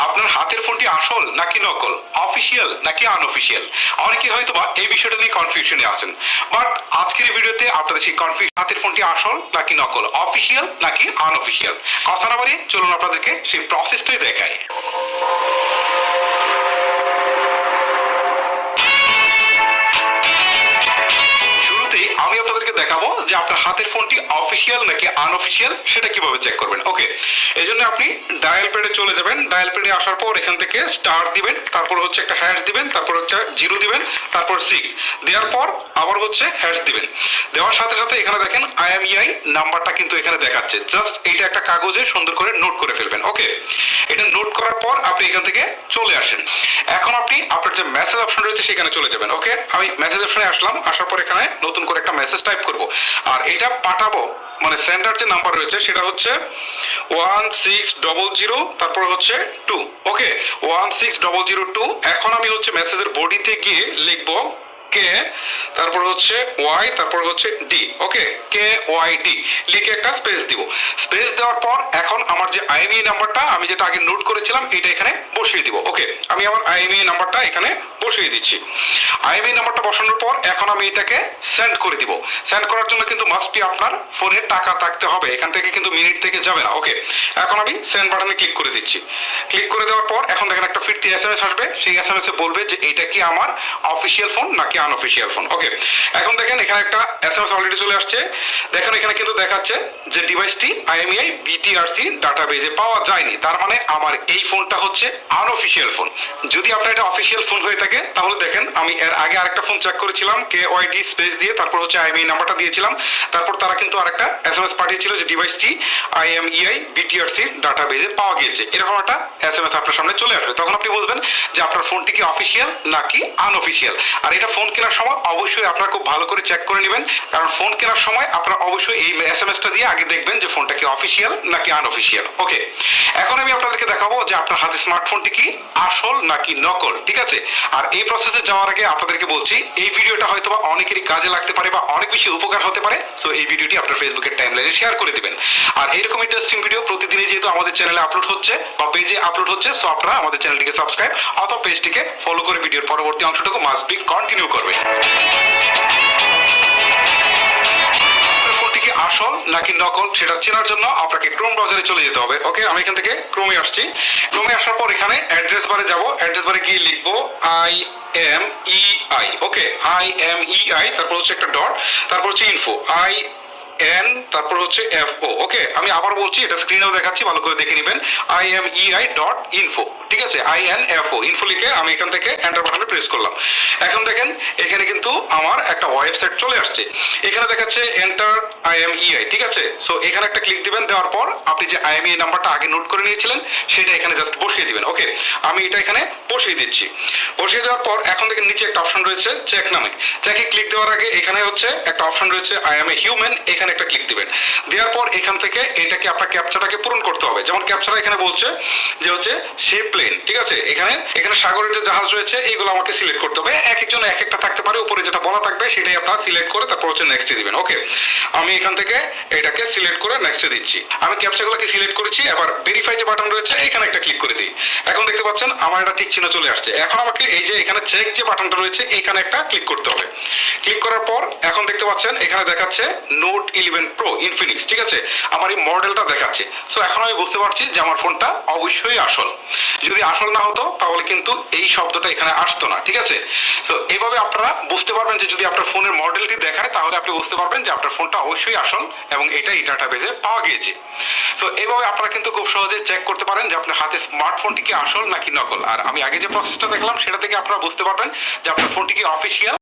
আপনার হাতের ফোনটি আসল নাকি নকল, অফিসিয়াল নাকি আনঅফিসিয়াল? অনেকে হয়তো বা এই বিষয়টা নিয়ে কনফিউশনে আছেন, বাট আজকের এই ভিডিওতে আপনাদের সেই কনফিউশন, হাতের ফোনটি আসল নাকি নকল, অফিসিয়াল নাকি আনঅফিসিয়াল, কথা না বাড়িয়ে চলুন আপনাদেরকে সেই প্রসেসটাই দেখাই। আমি আপনাদেরকে দেখাবো যে আপনার হাতের ফোনটি অফিসিয়াল নাকি আনঅফিসিয়াল সেটা কিভাবে চেক করবেন। ওকে, এই জন্য আপনি ডায়াল প্যাডে চলে যাবেন। ডায়াল প্যাডে আসার পর এখান থেকে স্টার দিবেন, তারপর হচ্ছে একটা হ্যাশ দিবেন, তারপর হচ্ছে 0 দিবেন, তারপর 6 দেওয়ার পর আবার হচ্ছে হ্যাশ দিবেন। দেওয়ার সাথে সাথে এখানে দেখেন IMEI নাম্বারটা কিন্তু এখানে দেখাচ্ছে। জাস্ট এইটা একটা কাগজে সুন্দর করে নোট করে ফেলবেন। ওকে, এটা নোট করার পর আপনি এখান থেকে চলে আসেন। এখন আপনি আপনার যে মেসেজ অপশন রয়েছে সেখানে চলে যাবেন। ওকে, আমি মেসেজ অপশনে আসলাম। আসার পর এখানে নতুন করে একটা মেসেজ টাইপ করব, আর এটা পাঠাবো মানে সেন্ডার যে নাম্বার রয়েছে সেটা হচ্ছে 1600, তারপর হচ্ছে 2। ওকে, 1600 এখন আমি হচ্ছে মেসেজের বডিতে গিয়ে লিখবো কে, তারপর হচ্ছে ওয়াই, তারপর হচ্ছে ডি। ওকে, কে ওয়াই ডি লিখে একটা স্পেস দিব। স্পেস দেওয়ার পর এখন আমার যে IMEI নাম্বারটা আমি যেটা আগে নোট করেছিলাম এটা এখানে বসিয়ে দিব। ওকে, আমি আমার IMEI নাম্বারটা এখানে বসিয়ে দিচ্ছি। IMEI নাম্বারটা বসানোর পর এখন আমি এটাকে সেন্ড করে দিব। সেন্ড করার জন্য কিন্তু মাস্ট বি আপনার ফোনে টাকা থাকতে হবে, এখান থেকে কিন্তু মিনিট থেকে যাবে না। ওকে, এখন আমি সেন্ড বাটনে ক্লিক করে দিচ্ছি। ক্লিক করে দেওয়ার পর এখন দেখেন একটা ফিরতি SMS আসবে। সেই SMS এ বলবে যে এটা কি আমার অফিসিয়াল ফোন নাকি আনঅফিসিয়াল ফোন। ওকে, এখন দেখেন এখানে একটা SMS অলরেডি চলে আসছে। দেখেন এখানে কিন্তু দেখাচ্ছে যে ডিভাইসটি IMEI BTRC ডাটাবেজে পাওয়া যায়নি, তার মানে আমার এই ফোনটা হচ্ছে আনঅফিসিয়াল ফোন। যদি আপনার এটা অফিসিয়াল ফোন হয়ে থাকে তাহলে দেখেন আমি এর আগে আরেকটা ফোন চেক করেছিলাম, KYD স্পেস দিয়ে তারপর হচ্ছে IMEI নাম্বারটা দিয়েছিলাম, তারপর তারা কিন্তু আরেকটা SMS পাঠিয়েছিল যে ডিভাইসটি IMEI BTRC ডাটাবেজে পাওয়া গিয়েছে। এরকম একটা SMS আপনার সামনে চলে আসবে। তখন আপনি বুঝবেন যে আপনার ফোনটি কি অফিসিয়াল নাকি আনঅফিসিয়াল। আর এটা ফোন কেনার সময় অবশ্যই আপনারা খুব ভালো করে চেক করে নেবেন, কারণ ফোন কেনার সময় আপনারা অবশ্যই এই SMS-টা দিয়ে আগে দেখবেন যে ফোনটা কি অফিসিয়াল নাকি আনঅফিসিয়াল। ওকে, এখন আমি আপনাদেরকে দেখাবো যে আপনার হাতে স্মার্টফোনটি কি আসল নাকি নকল। ঠিক আছে, আর এই প্রসেসে যাওয়ার আগে আপনাদেরকে বলছি এই ভিডিওটা হয়তো বা অনেকেরই কাজে লাগতে পারে বা অনেক বেশি উপকার হতে পারে। সো এই ভিডিওটি আপনার ফেসবুকের টাইমলাইনে শেয়ার করে দিবেন। আর এরকম ইন্টারেস্টিং ভিডিও প্রতিদিনই যেহেতু আমাদের চ্যানেলে আপলোড হচ্ছে বা পেজে আপলোড হচ্ছে, সো আপনারা আমাদের চ্যানেলটিকে সাবস্ক্রাইব অথবা পেজটিকে ফলো করে ভিডিওর পরবর্তী অংশটুকু মাস্ট বি কন্টিনিউ করবেন। আসল নাকি নকল সেটা চেনার জন্য আপনাকে ক্রোম ব্রাউজারে চলে যেতে হবে। ওকে, আমি এখান থেকে ক্রোমে আসছি। ক্রোমে আসার পর এখানে অ্যাড্রেস বারে যাব। অ্যাড্রেস বারে গিয়ে লিখবো IMEI। ওকে, IMEI, তারপর হচ্ছে একটা ডট, তারপর হচ্ছে ইনফো, IN, তারপর হচ্ছে FO। ওকে, আমি আবার বলছি, এটা স্ক্রিনেও দেখাচ্ছি, ভালো করে দেখে নেবেন। IMEI.info। ঠিক আছে, INFO ইনফো লিখে আমি এখান থেকে এন্টার বাটনে প্রেস করলাম। এখন দেখেন এখানে কিন্তু আমার একটা ওয়েবসাইট চলে আসছে। এখানে দেখাচ্ছে এন্টার IMEI। ঠিক আছে, সো এখানে একটা ক্লিক দিবেন। দেওয়ার পর আপনি যে IMEI নাম্বারটা আগে নোট করে নিয়েছিলেন সেটা এখানে জাস্ট বসিয়ে দিবেন। ওকে, আমি এটা এখানে বসিয়ে দিচ্ছি। বসিয়ে দেওয়ার পর এখন দেখেন নিচে একটা অপশন রয়েছে চেক নামে। চেকে ক্লিক দেওয়ার আগে এখানে হচ্ছে একটা অপশন রয়েছে I am a human, এখানে একটা ক্লিক দিবেন। দেওয়ার পর এখান থেকে এটাকে আপনার ক্যাপচাটাকে পূরণ করতে হবে। যেমন ক্যাপচাটা এখানে বলছে যে হচ্ছে সে প্লেন। ঠিক আছে, এখানে সাগরের যে জাহাজ রয়েছে এইগুলো আমাকে সিলেক্ট করতে হবে। এক একজন এক একটা থাকতে পারে, উপরে যেটা বলা থাকবে সেটাই আপনারা সিলেক্ট করে তারপর হচ্ছে নেক্সটে দিবেন। ওকে, আমি এখান থেকে এটাকে সিলেক্ট করে নেক্সটে দিচ্ছি। আমি ক্যাপচাগুলোকে সিলেক্ট করেছি। এবার ভেরিফাই যে বাটন রয়েছে এখানে একটা ক্লিক করে দিই। এখন দেখতে পাচ্ছেন আমার একটা টিক চিহ্ন চলে আসছে। এখন আমাকে এই যে এখানে চেক যে বাটনটা রয়েছে এখানে একটা ক্লিক করতে হবে। ক্লিক করার পর এখন দেখতে পাচ্ছেন এখানে দেখাচ্ছে নোট 11 প্রো ইনফিনিক্স। ঠিক আছে, আমার এই মডেলটা দেখাচ্ছে। সো এখন আমি বুঝতে পারছি যে আমার ফোনটা অবশ্যই আসল। যদি আসল না হতো তাহলে কিন্তু এই শব্দটা এখানে আসতো না। ঠিক আছে, সো এইভাবে আপনারা বুঝতে পারবেন যে যদি আপনার ফোনের মডেলটি দেখায় তাহলে আপনি বুঝতে পারবেন যে আপনার ফোনটা অবশ্যই আসল এবং এটা এই ডাটাবেজে পাওয়া গিয়েছে। সো এইভাবে আপনারা কিন্তু খুব সহজে চেক করতে পারেন যে আপনার হাতে স্মার্টফোনটি কি আসল নাকি নকল। আর আমি আগে যে প্রসেসটা দেখলাম সেটা থেকে আপনারা বুঝতে পারবেন যে আপনার ফোনটি কি অফিসিয়াল